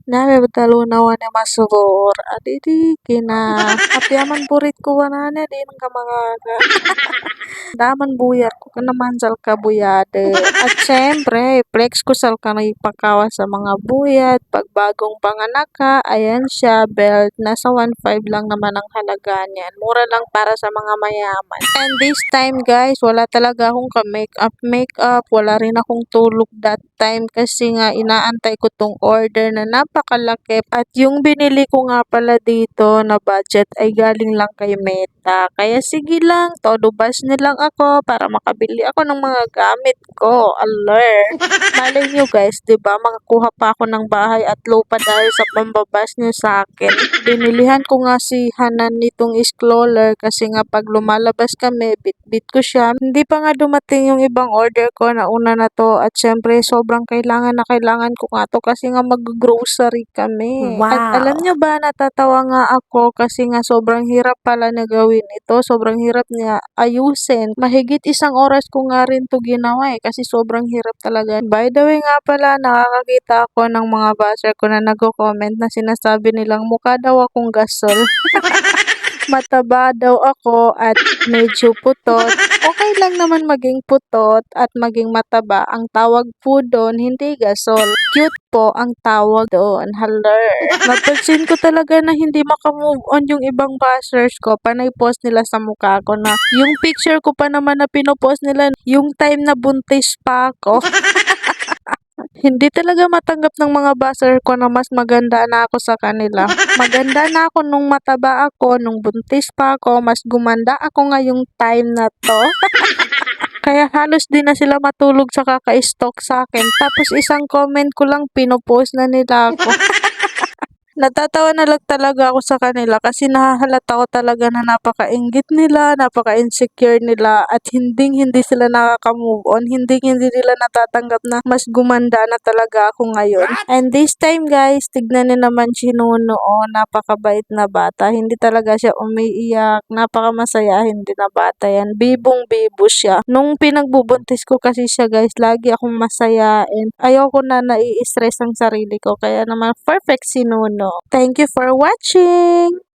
Nabebitalunaw ni masubor, adidi kina apyaman burit ko wanana din kamanganga. Daman buyar ko kanamansal ka buyade. At syempre, flex ko sal ka na ipakawa sa mga buyat. Pag bagong panganak ka, ayan siya, belt. Nasa 1.5 lang naman ang halaga niyan. Mura lang para sa mga mayaman. And this time guys, wala talaga akong ka-makeup. Wala rin akong tulog that time kasi nga inaantay ko tong order na napakalaki. At yung binili ko nga pala dito na budget ay galing lang kay Meta. Kaya sige lang, todo bus na lang ako para makabili ako ng mga gamit ko. Alert! Malay nyo guys, 'di ba makakuha pa ako ng bahay at lupa dahil sa pambabas nyo sa akin. Binilihan ko nga si Hanan nitong scroller kasi nga pag lumalabas kami, bit-bit ko siya. Hindi pa nga dumating yung ibang order ko, nauna na to at syempre sobrang kailangan na kailangan ko nga to kasi nga mag-grocery kami. At alam nyo ba, natatawa nga ako kasi nga sobrang hirap pala na gawin ito, sobrang hirap niya ayusin. Mahigit 1 oras ko nga rin to ginawa kasi sobrang hirap talaga. By the way nga pala, nakakakita ako ng mga basher ko na nagko-comment na sinasabi nilang mukha daw akong gasol. Mataba daw ako at medyo putot. Okay lang naman maging putot at maging mataba. Ang tawag po doon, hindi gasol. Cute po ang tawag doon. Haller. Napansin ko talaga na hindi makamove on yung ibang bashers ko. Panay post nila sa mukha ko na yung picture ko pa naman na pinopost nila yung time na buntis pa ako. Hindi talaga matanggap ng mga buzzer ko na mas maganda na ako sa kanila. Maganda na ako nung mataba ako, nung buntis pa ako, mas gumanda ako ngayong time na to. Kaya halos di na sila matulog sa kaka-stalk sa akin. Tapos isang comment ko lang pinopost na nila ako. Natatawa na lang talaga ako sa kanila kasi nahahalata ko talaga na napaka-inggit nila, napaka-insecure nila at hindi sila nakaka-move on, hindi nila natatanggap na mas gumanda na talaga ako ngayon. And this time guys, tignan niyo naman si Nuno, oh, napakabait na bata, hindi talaga siya umiiyak, napakamasayahin din na bata yan, bibong-bibo siya. Nung pinagbubuntis ko kasi siya guys, lagi akong masaya and ayoko na nai-stress ang sarili ko, kaya naman perfect si Nuno. Thank you for watching!